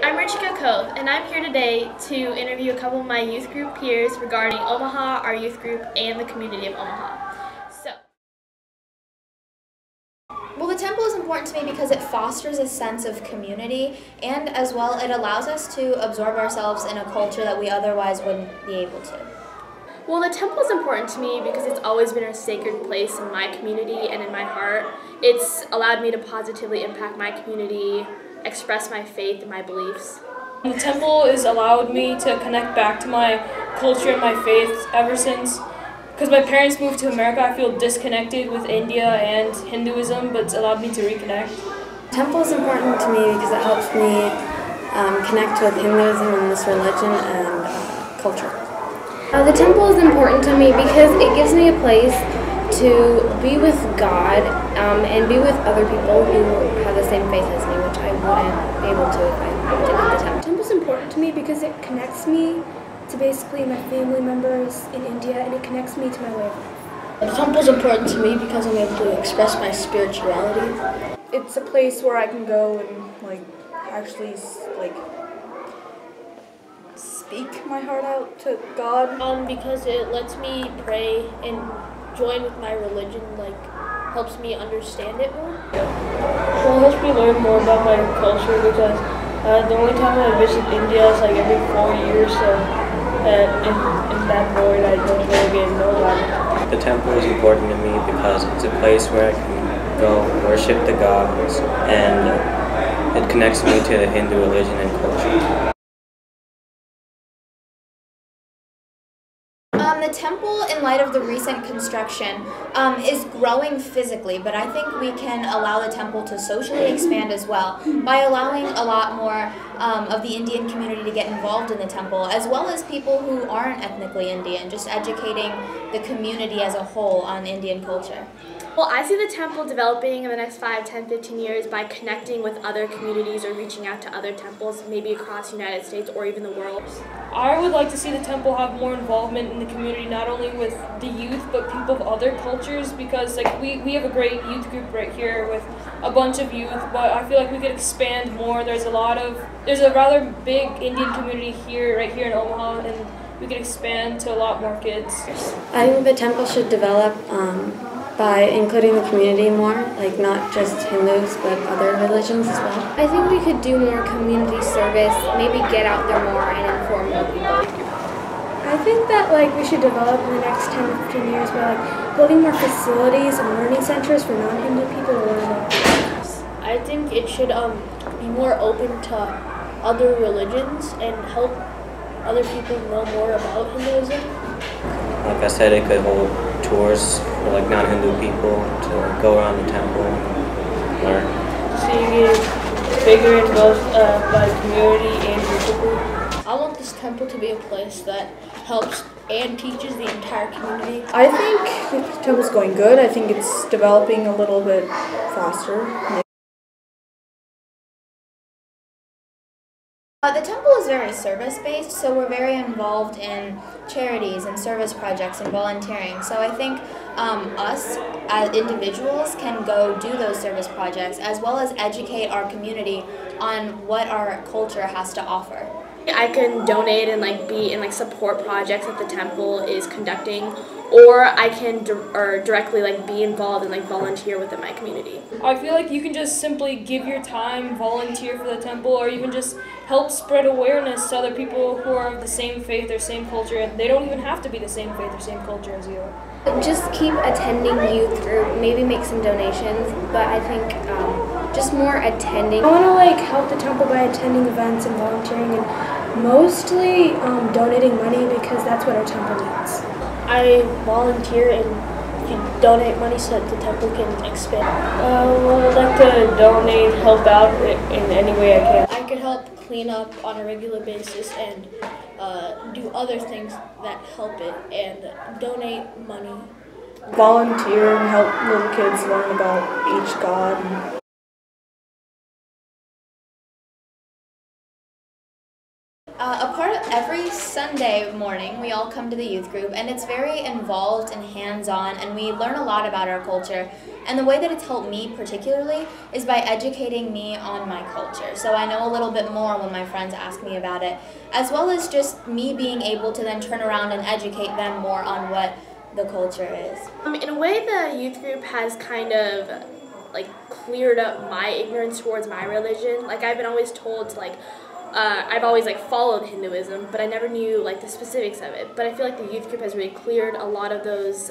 I'm Richika Koth, and I'm here today to interview a couple of my youth group peers regarding Omaha, our youth group, and the community of Omaha. Well, the temple is important to me because it fosters a sense of community, and as well it allows us to absorb ourselves in a culture that we otherwise wouldn't be able to. Well, the temple is important to me because it's always been a sacred place in my community and in my heart. It's allowed me to positively impact my community, express my faith and my beliefs. The temple has allowed me to connect back to my culture and my faith ever since. Because my parents moved to America, I feel disconnected with India and Hinduism, but it's allowed me to reconnect. The temple is important to me because it helps me connect with Hinduism and this religion and culture. The temple is important to me because it gives me a place to be with God and be with other people who have the same faith as me, which I wouldn't be able to if I didn't have the temple. The temple is important to me because it connects me to basically my family members in India, and it connects me to my way of life. The temple is important to me because I'm able to express my spirituality. It's a place where I can go and actually speak my heart out to God. Because it lets me pray and join with my religion, helps me understand it more. Well, it helps me learn more about my culture because the only time I visit India is every 4 years, so in that void I don't really get to know about it. The temple is important to me because it's a place where I can go worship the gods, and it connects me to the Hindu religion and culture. The temple, in light of the recent construction, is growing physically, but I think we can allow the temple to socially expand as well by allowing a lot more of the Indian community to get involved in the temple, as well as people who aren't ethnically Indian, just educating the community as a whole on Indian culture. Well, I see the temple developing in the next 5, 10, 15 years by connecting with other communities or reaching out to other temples, maybe across the United States or even the world. I would like to see the temple have more involvement in the community, not only with the youth, but people of other cultures, because we have a great youth group right here with a bunch of youth, but I feel like we could expand more. There's a rather big Indian community right here in Omaha, and we could expand to a lot more kids. I think the temple should develop by including the community more, not just Hindus, but other religions as well. I think we could do more community service, maybe get out there more and inform more people. I think that we should develop in the next 10 to 15 years by building more facilities and learning centers for non-Hindu people to learn about. I think it should be more open to other religions and help other people know more about Hinduism. Like I said, it could hold tours for non-Hindu people to go around the temple and learn. Seeing it bigger in both by community and people. I want this temple to be a place that helps and teaches the entire community. I think the temple's going good. I think it's developing a little bit faster. The temple is very service-based, so we're very involved in charities and service projects and volunteering. So I think us as individuals can go do those service projects as well as educate our community on what our culture has to offer. I can donate and be in support projects that the temple is conducting, or I can directly be involved and volunteer within my community. I feel like you can just simply give your time, volunteer for the temple, or even just help spread awareness to other people who are of the same faith or same culture, and they don't even have to be the same faith or same culture as you. Just keep attending youth group, maybe make some donations, but I think just more attending. I want to help the temple by attending events and volunteering and mostly donating money because that's what our temple needs. I volunteer and donate money so that the temple can expand. Well, I'd like to donate, help out in any way I can. I could help clean up on a regular basis and do other things that help it and donate money. Volunteer and help little kids learn about each god. A part of every Sunday morning, we all come to the youth group, and it's very involved and hands-on, and we learn a lot about our culture. And the way that it's helped me particularly is by educating me on my culture. So I know a little bit more when my friends ask me about it, as well as just me being able to then turn around and educate them more on what the culture is. In a way, the youth group has kind of cleared up my ignorance towards my religion. I've been always told to I've always followed Hinduism, but I never knew the specifics of it. But I feel like the youth group has really cleared a lot of those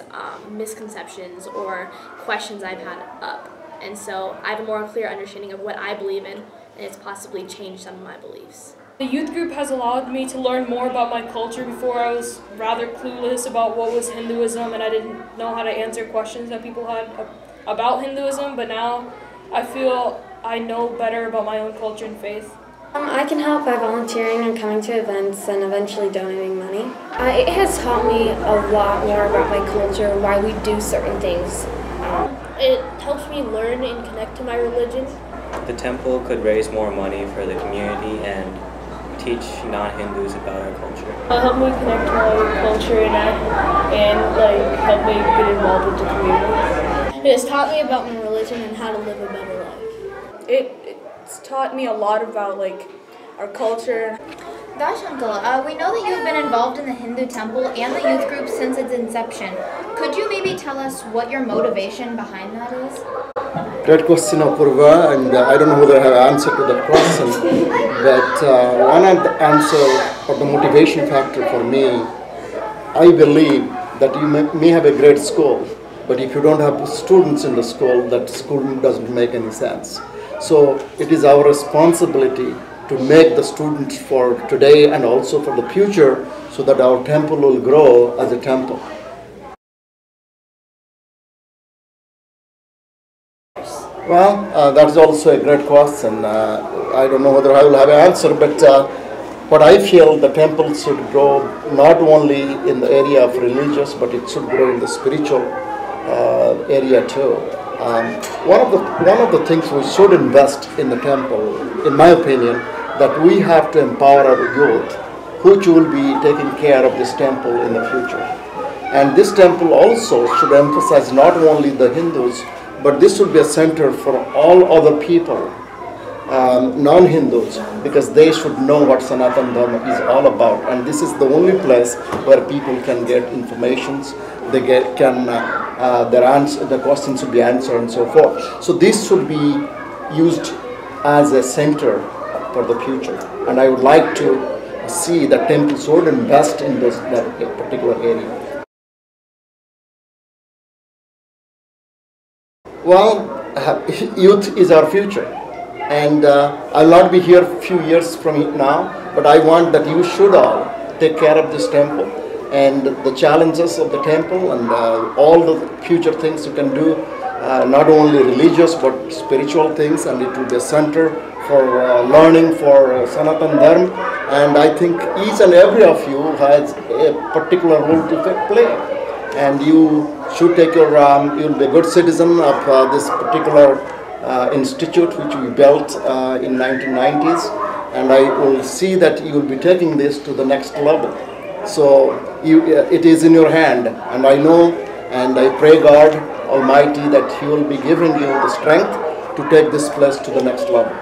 misconceptions or questions I've had up. And so I have a more clear understanding of what I believe in, and it's possibly changed some of my beliefs. The youth group has allowed me to learn more about my culture. Before I was rather clueless about what was Hinduism, and I didn't know how to answer questions that people had about Hinduism, but now I feel I know better about my own culture and faith. I can help by volunteering and coming to events and eventually donating money. It has taught me a lot more about my culture, why we do certain things. It helps me learn and connect to my religion. The temple could raise more money for the community and teach non-Hindus about our culture. It'll help me connect to my culture and help me get involved with the community. It has taught me about my religion and how to live a better life. It's taught me a lot about our culture. Gosh, Uncle, we know that you've been involved in the Hindu Temple and the youth group since its inception. Could you maybe tell us what your motivation behind that is? Great question, Apurva, and I don't know whether I have an answer to that question, but one of the answer or the motivation factor for me, I believe that you may have a great school, but if you don't have students in the school, that school doesn't make any sense. So it is our responsibility to make the students for today and also for the future so that our temple will grow as a temple. Well, that's also a great question. I don't know whether I will have an answer, but what I feel the temple should grow not only in the area of religious, but it should grow in the spiritual area too. One of the things we should invest in the temple, in my opinion, that we have to empower our youth, which will be taking care of this temple in the future. And this temple also should emphasize not only the Hindus, but this should be a center for all other people, non-Hindus, because they should know what Sanatana Dharma is all about. And this is the only place where people can get informations, they the questions should be answered and so forth. So this should be used as a center for the future. And I would like to see that temple should invest in that particular area. Well, youth is our future, and I'll not be here a few years from now, but I want that you should all take care of this temple and the challenges of the temple and all the future things you can do, not only religious but spiritual things, and it will be a center for learning for Sanatana Dharma, and I think each and every of you has a particular role to play, and you should take your, you'll be a good citizen of this particular institute which we built in 1990s, and I will see that you will be taking this to the next level. So it is in your hand, and I know and I pray God Almighty that He will be giving you the strength to take this place to the next level.